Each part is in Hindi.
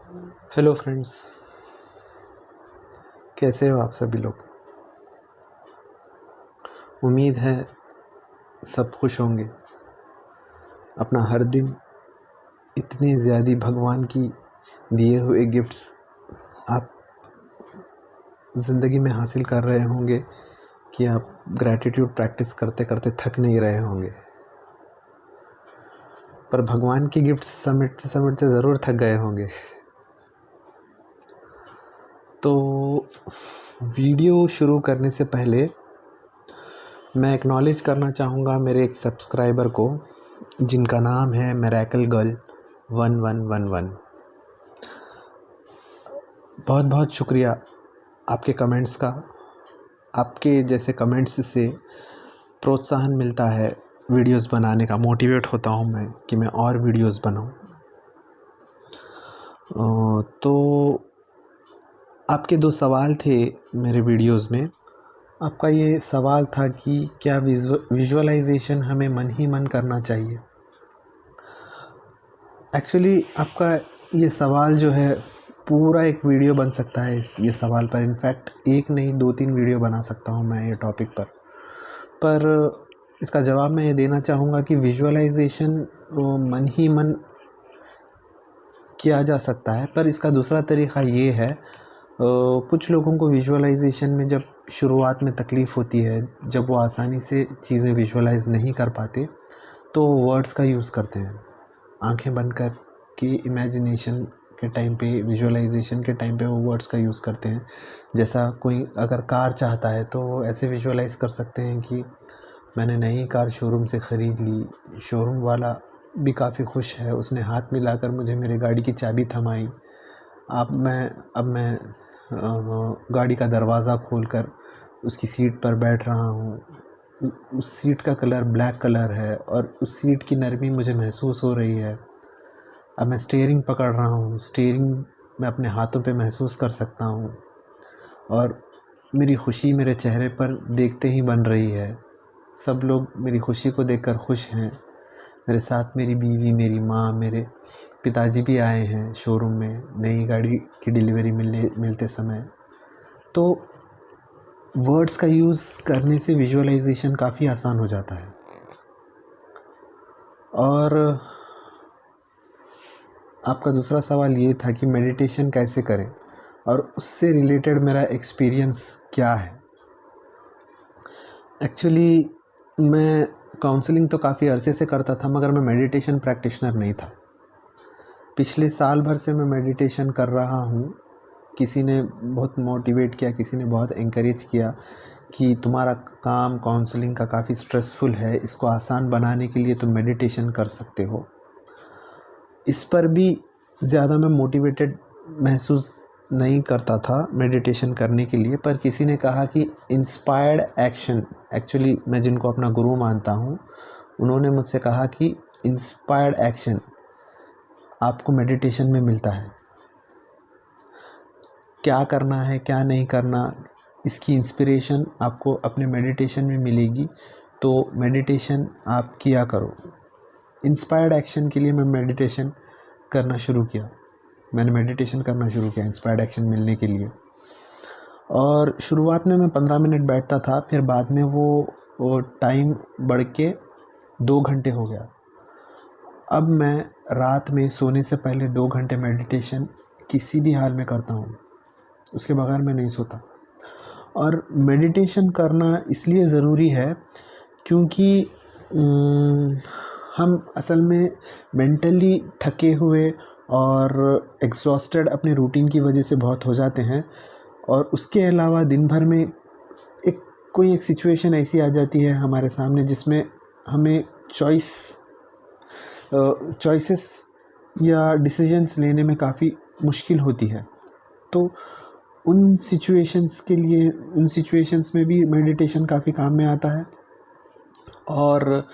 हेलो फ्रेंड्स, कैसे हो आप सभी लोग। उम्मीद है सब खुश होंगे। अपना हर दिन इतने ज़्यादा भगवान की दिए हुए गिफ्ट्स आप ज़िंदगी में हासिल कर रहे होंगे कि आप ग्रैटिट्यूड प्रैक्टिस करते करते थक नहीं रहे होंगे। पर भगवान की गिफ्ट्स समेटते समेटते ज़रूर थक गए होंगे। तो वीडियो शुरू करने से पहले मैं एक्नॉलेज करना चाहूँगा मेरे एक सब्सक्राइबर को, जिनका नाम है मिरेकल गर्ल 1111। बहुत बहुत शुक्रिया आपके कमेंट्स का। आपके जैसे कमेंट्स से प्रोत्साहन मिलता है वीडियोस बनाने का, मोटिवेट होता हूँ मैं कि मैं और वीडियोस बनाऊँ। तो आपके दो सवाल थे मेरे वीडियोस में। आपका ये सवाल था कि क्या विजुअलाइजेशन हमें मन ही मन करना चाहिए। एक्चुअली आपका ये सवाल जो है पूरा एक वीडियो बन सकता है ये सवाल पर। इनफैक्ट एक नहीं 2-3 वीडियो बना सकता हूँ मैं ये टॉपिक पर इसका जवाब मैं ये देना चाहूँगा कि विजुअलाइजेशन मन ही मन किया जा सकता है, पर इसका दूसरा तरीक़ा ये है, कुछ लोगों को विजुअलाइजेशन में जब शुरुआत में तकलीफ़ होती है, जब वो आसानी से चीज़ें विजुअलाइज नहीं कर पाते, तो वर्ड्स का यूज़ करते हैं। आंखें बंद कर के इमेजिनेशन के टाइम पे, विजुअलाइजेशन के टाइम पे वो वर्ड्स का यूज़ करते हैं। जैसा कोई अगर कार चाहता है तो वो ऐसे विजुअलाइज कर सकते हैं कि मैंने नई कार शोरूम से ख़रीद ली, शोरूम वाला भी काफ़ी खुश है, उसने हाथ मिलाकर मुझे मेरी गाड़ी की चाबी थमाई। अब मैं गाड़ी का दरवाज़ा खोलकर उसकी सीट पर बैठ रहा हूँ। उस सीट का कलर ब्लैक कलर है और उस सीट की नरमी मुझे महसूस हो रही है। अब मैं स्टीयरिंग पकड़ रहा हूँ, स्टीयरिंग मैं अपने हाथों पे महसूस कर सकता हूँ और मेरी खुशी मेरे चेहरे पर देखते ही बन रही है। सब लोग मेरी खुशी को देखकर खुश हैं। मेरे साथ मेरी बीवी, मेरी माँ, मेरे पिताजी भी आए हैं शोरूम में नई गाड़ी की डिलीवरी मिलते समय। तो वर्ड्स का यूज़ करने से विजुअलाइजेशन काफ़ी आसान हो जाता है। और आपका दूसरा सवाल ये था कि मेडिटेशन कैसे करें और उससे रिलेटेड मेरा एक्सपीरियंस क्या है। एक्चुअली मैं काउंसलिंग तो काफ़ी अरसे से करता था, मगर मैं मेडिटेशन प्रैक्टिशनर नहीं था। पिछले साल भर से मैं मेडिटेशन कर रहा हूँ। किसी ने बहुत मोटिवेट किया, किसी ने बहुत एनकरेज किया कि तुम्हारा काम काउंसलिंग का काफ़ी स्ट्रेसफुल है, इसको आसान बनाने के लिए तुम मेडिटेशन कर सकते हो। इस पर भी ज़्यादा मैं मोटिवेटेड महसूस नहीं करता था मेडिटेशन करने के लिए, पर किसी ने कहा कि इंस्पायर्ड एक्शन, एक्चुअली मैं जिनको अपना गुरु मानता हूँ, उन्होंने मुझसे कहा कि इंस्पायर्ड एक्शन आपको मेडिटेशन में मिलता है। क्या करना है क्या नहीं करना, इसकी इंस्पिरेशन आपको अपने मेडिटेशन में मिलेगी, तो मेडिटेशन आप किया करो। इंस्पायर्ड एक्शन के लिए मैं मेडिटेशन करना शुरू किया। मैंने मेडिटेशन करना शुरू किया इंस्पायर्ड एक्शन मिलने के लिए। और शुरुआत में मैं 15 मिनट बैठता था, फिर बाद में वो टाइम बढ़ के 2 घंटे हो गया। अब मैं रात में सोने से पहले 2 घंटे मेडिटेशन किसी भी हाल में करता हूँ, उसके बगैर मैं नहीं सोता। और मेडिटेशन करना इसलिए ज़रूरी है क्योंकि हम असल में मेंटली थके हुए और एग्जॉस्टेड अपने रूटीन की वजह से बहुत हो जाते हैं। और उसके अलावा दिन भर में कोई एक सिचुएशन ऐसी आ जाती है हमारे सामने जिसमें हमें चॉइसेस या डिसीजंस लेने में काफ़ी मुश्किल होती है। तो उन सिचुएशंस में भी मेडिटेशन काफ़ी काम में आता है। और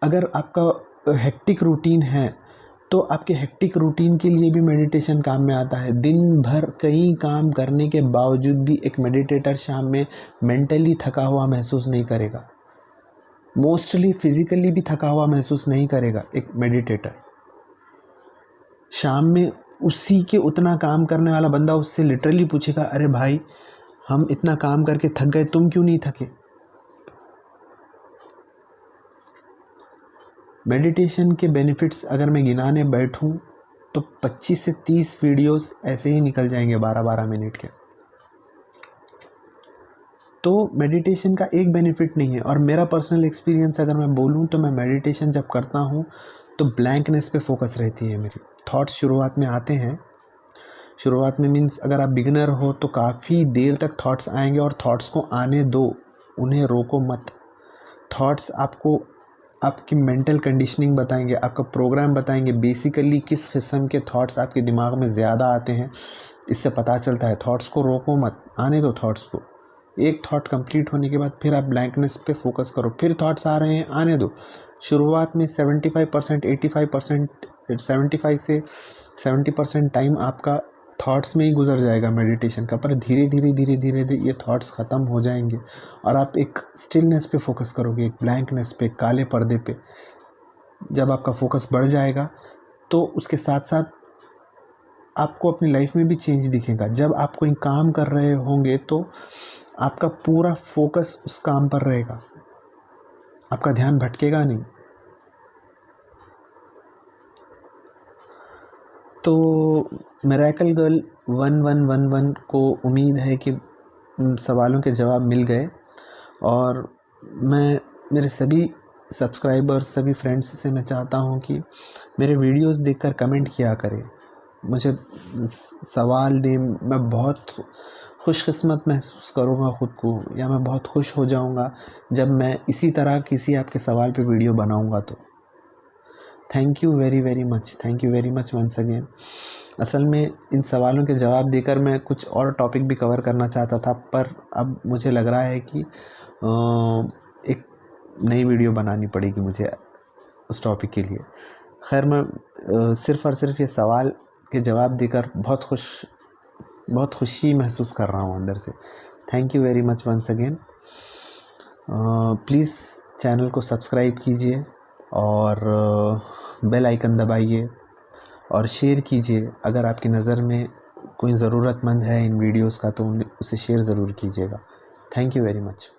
अगर आपका हेक्टिक रूटीन है तो आपके हेक्टिक रूटीन के लिए भी मेडिटेशन काम में आता है। दिन भर कई काम करने के बावजूद भी एक मेडिटेटर शाम में मेंटली थका हुआ महसूस नहीं करेगा, मोस्टली फिज़िकली भी थका हुआ महसूस नहीं करेगा। एक मेडिटेटर शाम में उसी के उतना काम करने वाला बंदा उससे लिटरली पूछेगा, अरे भाई हम इतना काम करके थक गए, तुम क्यों नहीं थके? मेडिटेशन के बेनिफिट्स अगर मैं गिनाने बैठूं तो 25 से 30 वीडियोस ऐसे ही निकल जाएंगे 12-12 मिनट के। तो मेडिटेशन का एक बेनिफिट नहीं है। और मेरा पर्सनल एक्सपीरियंस अगर मैं बोलूं तो मैं मेडिटेशन जब करता हूं तो ब्लैंकनेस पे फोकस रहती है मेरी। थॉट्स शुरुआत में आते हैं, शुरुआत में मीन्स अगर आप बिगिनर हो तो काफ़ी देर तक थॉट्स आएंगे, और थॉट्स को आने दो, उन्हें रोको मत। थॉट्स आपको आपकी मेंटल कंडीशनिंग बताएंगे, आपका प्रोग्राम बताएंगे, बेसिकली किस किस्म के थॉट्स आपके दिमाग में ज़्यादा आते हैं, इससे पता चलता है। थॉट्स को रोको मत, आने दो थॉट्स को। एक थॉट कंप्लीट होने के बाद फिर आप ब्लैंकनेस पे फोकस करो, फिर थॉट्स आ रहे हैं, आने दो। शुरुआत में 75%, 85%, 75 से 70% टाइम आपका थॉट्स में ही गुजर जाएगा मेडिटेशन का, पर धीरे धीरे धीरे धीरे धीरे ये थॉट्स ख़त्म हो जाएंगे और आप एक स्टिलनेस पे फोकस करोगे, एक ब्लैंकनेस पे, काले पर्दे पे। जब आपका फोकस बढ़ जाएगा तो उसके साथ साथ आपको अपनी लाइफ में भी चेंज दिखेगा। जब आप कोई काम कर रहे होंगे तो आपका पूरा फोकस उस काम पर रहेगा, आपका ध्यान भटकेगा नहीं। तो मिरेकल गर्ल 1111 को उम्मीद है कि सवालों के जवाब मिल गए, और मैं मेरे सभी सब्सक्राइबर्स, सभी फ्रेंड्स से मैं चाहता हूं कि मेरे वीडियोस देखकर कमेंट किया करें, मुझे सवाल दें। मैं बहुत खुशकिस्मत महसूस करूँगा ख़ुद को, या मैं बहुत खुश हो जाऊँगा जब मैं इसी तरह किसी आपके सवाल पे वीडियो बनाऊँगा। तो thank you very very much, thank you very much once again. असल में इन सवालों के जवाब देकर मैं कुछ और टॉपिक भी कवर करना चाहता था, पर अब मुझे लग रहा है कि एक नई वीडियो बनानी पड़ेगी मुझे उस टॉपिक के लिए। खैर, मैं सिर्फ़ और सिर्फ ये सवाल के जवाब देकर बहुत खुशी महसूस कर रहा हूँ अंदर से। Thank you very much once again. Please channel को सब्सक्राइब कीजिए और बेल आइकन दबाइए और शेयर कीजिए। अगर आपकी नज़र में कोई ज़रूरतमंद है इन वीडियोस का तो उसे शेयर ज़रूर कीजिएगा। Thank you very much.